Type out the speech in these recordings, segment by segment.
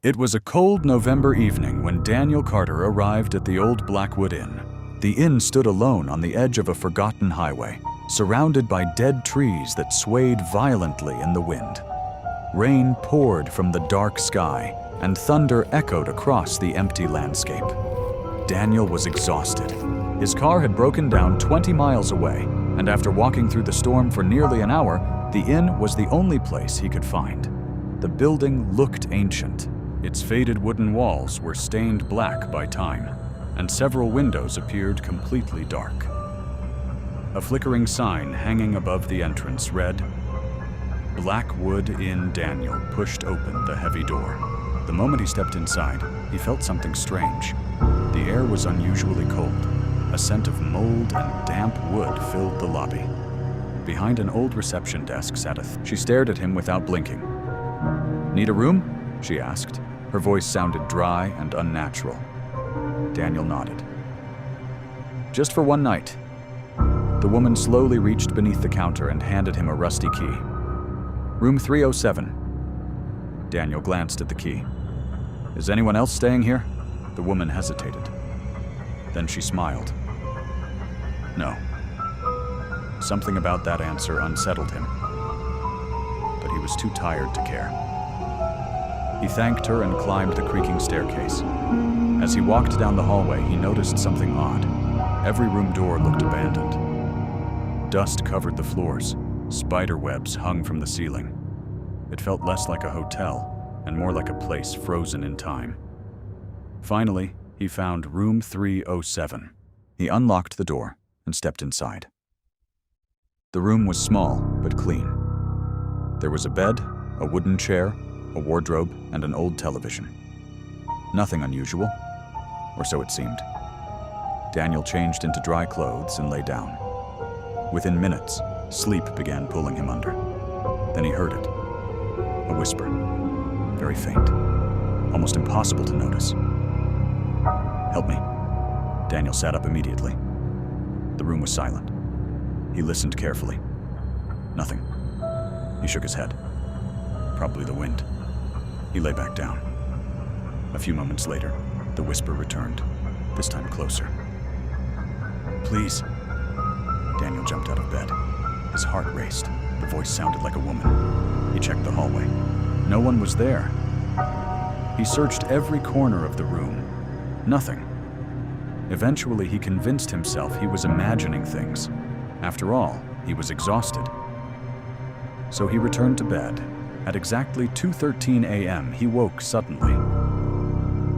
It was a cold November evening when Daniel Carter arrived at the old Blackwood Inn. The inn stood alone on the edge of a forgotten highway, surrounded by dead trees that swayed violently in the wind. Rain poured from the dark sky, and thunder echoed across the empty landscape. Daniel was exhausted. His car had broken down 20 miles away, and after walking through the storm for nearly an hour, the inn was the only place he could find. The building looked ancient. Its faded wooden walls were stained black by time, and several windows appeared completely dark. A flickering sign hanging above the entrance read, "Blackwood Inn." Daniel pushed open the heavy door. The moment he stepped inside, he felt something strange. The air was unusually cold. A scent of mold and damp wood filled the lobby. Behind an old reception desk sat She stared at him without blinking. "Need a room?" she asked. Her voice sounded dry and unnatural. Daniel nodded. "Just for one night." The woman slowly reached beneath the counter and handed him a rusty key. "Room 307. Daniel glanced at the key. "Is anyone else staying here?" The woman hesitated. Then she smiled. "No." Something about that answer unsettled him, but he was too tired to care. He thanked her and climbed the creaking staircase. As he walked down the hallway, he noticed something odd. Every room door looked abandoned. Dust covered the floors. Spider webs hung from the ceiling. It felt less like a hotel and more like a place frozen in time. Finally, he found room 307. He unlocked the door and stepped inside. The room was small but clean. There was a bed, a wooden chair, a wardrobe, and an old television. Nothing unusual, or so it seemed. Daniel changed into dry clothes and lay down. Within minutes, sleep began pulling him under. Then he heard it. A whisper, very faint, almost impossible to notice. "Help me." Daniel sat up immediately. The room was silent. He listened carefully. Nothing. He shook his head. Probably the wind. He lay back down. A few moments later, the whisper returned, this time closer. "Please." Daniel jumped out of bed. His heart raced. The voice sounded like a woman. He checked the hallway. No one was there. He searched every corner of the room. Nothing. Eventually, he convinced himself he was imagining things. After all, he was exhausted. So he returned to bed. At exactly 2:13 a.m., he woke suddenly.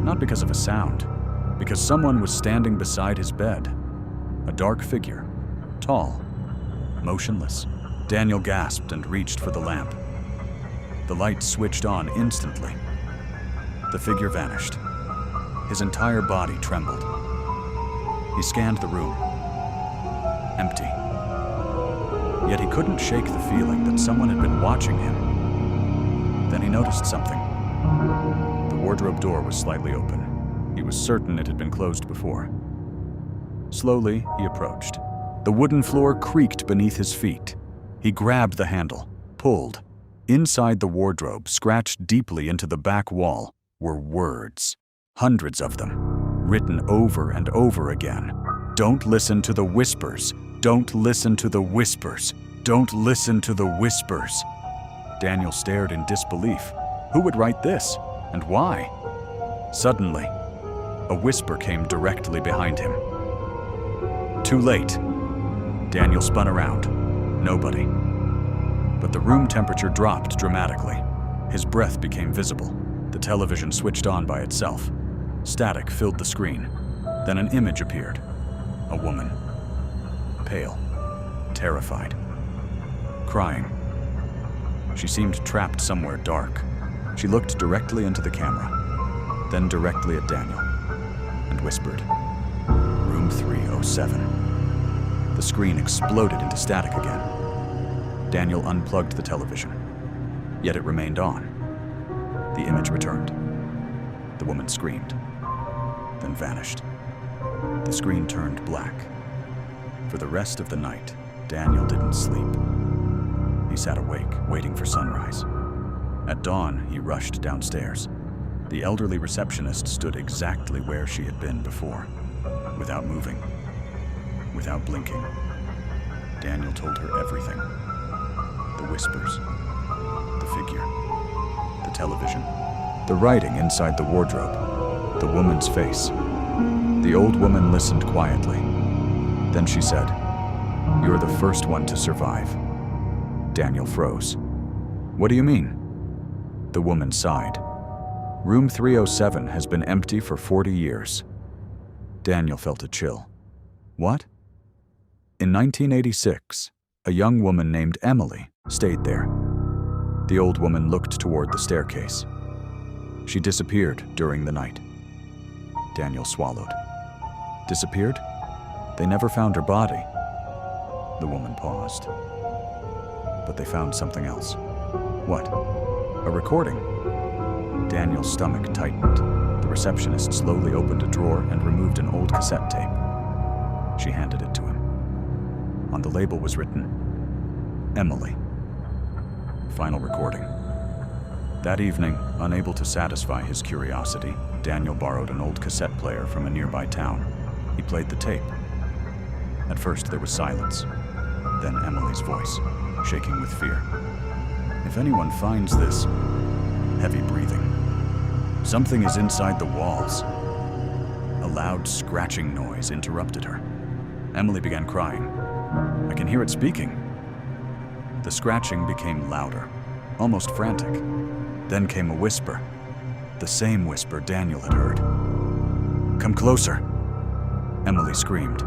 Not because of a sound, because someone was standing beside his bed. A dark figure, tall, motionless. Daniel gasped and reached for the lamp. The light switched on instantly. The figure vanished. His entire body trembled. He scanned the room. Empty. Yet he couldn't shake the feeling that someone had been watching him. Then he noticed something. The wardrobe door was slightly open. He was certain it had been closed before. Slowly, he approached. The wooden floor creaked beneath his feet. He grabbed the handle, pulled. Inside the wardrobe, scratched deeply into the back wall, were words. Hundreds of them, written over and over again. "Don't listen to the whispers. Don't listen to the whispers. Don't listen to the whispers." Daniel stared in disbelief. Who would write this? And why? Suddenly, a whisper came directly behind him. "Too late." Daniel spun around. Nobody. But the room temperature dropped dramatically. His breath became visible. The television switched on by itself. Static filled the screen. Then an image appeared. A woman. Pale. Terrified. Crying. She seemed trapped somewhere dark. She looked directly into the camera, then directly at Daniel, and whispered, "Room 307. The screen exploded into static again. Daniel unplugged the television, yet it remained on. The image returned. The woman screamed, then vanished. The screen turned black. For the rest of the night, Daniel didn't sleep. He sat awake, waiting for sunrise. At dawn, he rushed downstairs. The elderly receptionist stood exactly where she had been before, without moving, without blinking. Daniel told her everything. The whispers, the figure, the television, the writing inside the wardrobe, the woman's face. The old woman listened quietly. Then she said, "You're the first one to survive." Daniel froze. "What do you mean?" The woman sighed. "Room 307 has been empty for 40 years. Daniel felt a chill. What? In 1986, a young woman named Emily stayed there. The old woman looked toward the staircase. She disappeared during the night. Daniel swallowed. Disappeared? They never found her body. The woman paused. But they found something else. What? A recording? Daniel's stomach tightened. The receptionist slowly opened a drawer and removed an old cassette tape. She handed it to him. On the label was written, "Emily." Final recording. That evening, unable to satisfy his curiosity, Daniel borrowed an old cassette player from a nearby town. He played the tape. At first there was silence, then Emily's voice, shaking with fear. "If anyone finds this," heavy breathing. "Something is inside the walls." A loud scratching noise interrupted her. Emily began crying. "I can hear it speaking." The scratching became louder, almost frantic. Then came a whisper, the same whisper Daniel had heard. "Come closer," Emily screamed.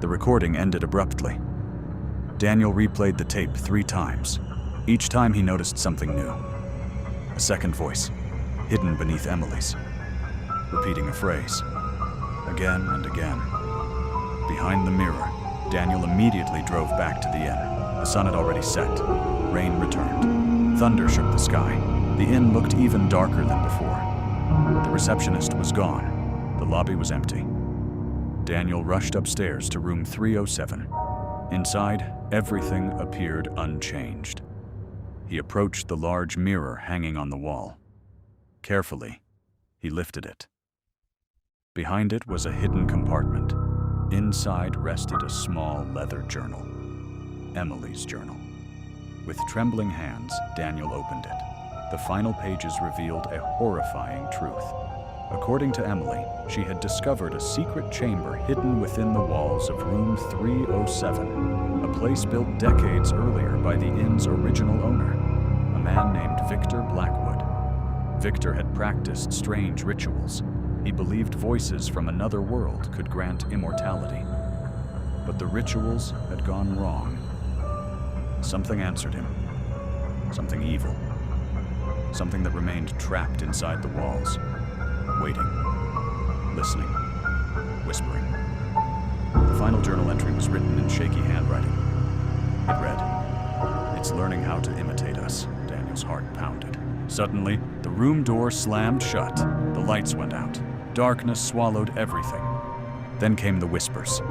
The recording ended abruptly. Daniel replayed the tape 3 times. Each time he noticed something new. A second voice, hidden beneath Emily's, repeating a phrase, again and again. Behind the mirror, Daniel immediately drove back to the inn. The sun had already set. Rain returned. Thunder shook the sky. The inn looked even darker than before. The receptionist was gone. The lobby was empty. Daniel rushed upstairs to room 307. Inside, everything appeared unchanged. He approached the large mirror hanging on the wall. Carefully, he lifted it. Behind it was a hidden compartment. Inside rested a small leather journal. Emily's journal. With trembling hands, Daniel opened it. The final pages revealed a horrifying truth. According to Emily, she had discovered a secret chamber hidden within the walls of room 307, a place built decades earlier by the inn's original owner, a man named Victor Blackwood. Victor had practiced strange rituals. He believed voices from another world could grant immortality. But the rituals had gone wrong. Something answered him. Something evil. Something that remained trapped inside the walls. Waiting. Listening. Whispering. The final journal entry was written in shaky handwriting. It read, "It's learning how to imitate us." Daniel's heart pounded. Suddenly, the room door slammed shut. The lights went out. Darkness swallowed everything. Then came the whispers.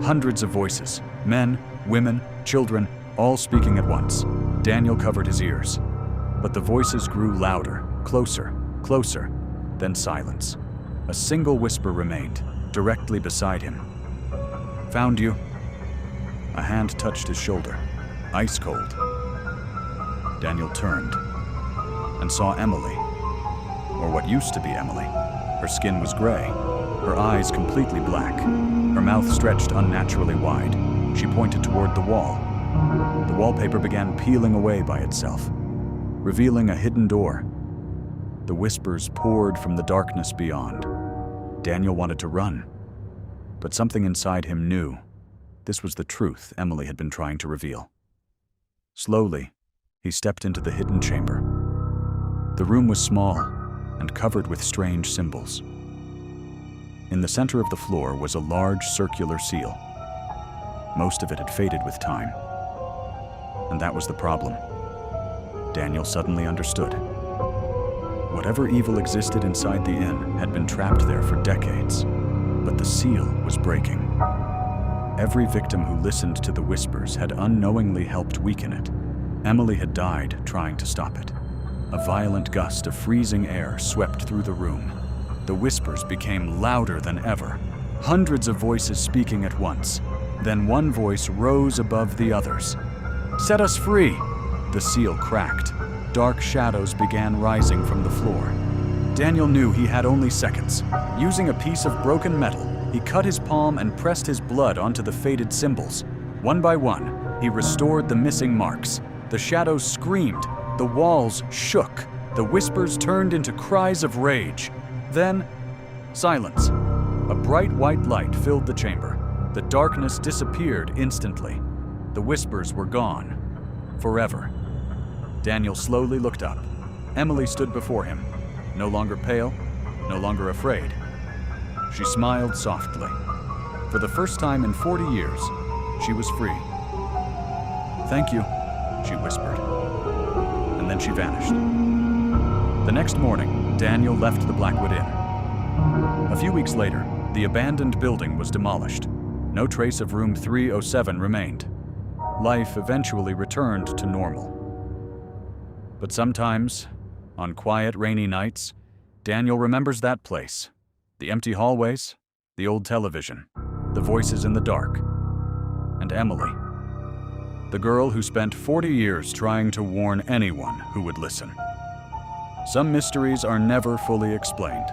Hundreds of voices, men, women, children, all speaking at once. Daniel covered his ears. But the voices grew louder, closer, closer, then silence. A single whisper remained, directly beside him. "Found you." A hand touched his shoulder, ice cold. Daniel turned and saw Emily, or what used to be Emily. Her skin was gray, her eyes completely black, her mouth stretched unnaturally wide. She pointed toward the wall. The wallpaper began peeling away by itself, revealing a hidden door. The whispers poured from the darkness beyond. Daniel wanted to run, but something inside him knew. This was the truth Emily had been trying to reveal. Slowly, he stepped into the hidden chamber. The room was small and covered with strange symbols. In the center of the floor was a large circular seal. Most of it had faded with time. And that was the problem. Daniel suddenly understood. Whatever evil existed inside the inn had been trapped there for decades, but the seal was breaking. Every victim who listened to the whispers had unknowingly helped weaken it. Emily had died trying to stop it. A violent gust of freezing air swept through the room. The whispers became louder than ever, hundreds of voices speaking at once. Then one voice rose above the others. "Set us free!" The seal cracked. Dark shadows began rising from the floor. Daniel knew he had only seconds. Using a piece of broken metal, he cut his palm and pressed his blood onto the faded symbols. One by one, he restored the missing marks. The shadows screamed. The walls shook. The whispers turned into cries of rage. Then, silence. A bright white light filled the chamber. The darkness disappeared instantly. The whispers were gone. Forever. Daniel slowly looked up. Emily stood before him, no longer pale, no longer afraid. She smiled softly. For the first time in 40 years, she was free. "Thank you," she whispered. And then she vanished. The next morning, Daniel left the Blackwood Inn. A few weeks later, the abandoned building was demolished. No trace of room 307 remained. Life eventually returned to normal. But sometimes, on quiet, rainy nights, Daniel remembers that place. The empty hallways, the old television, the voices in the dark, and Emily, the girl who spent 40 years trying to warn anyone who would listen. Some mysteries are never fully explained.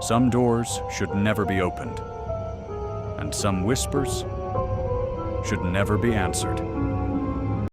Some doors should never be opened. And some whispers should never be answered.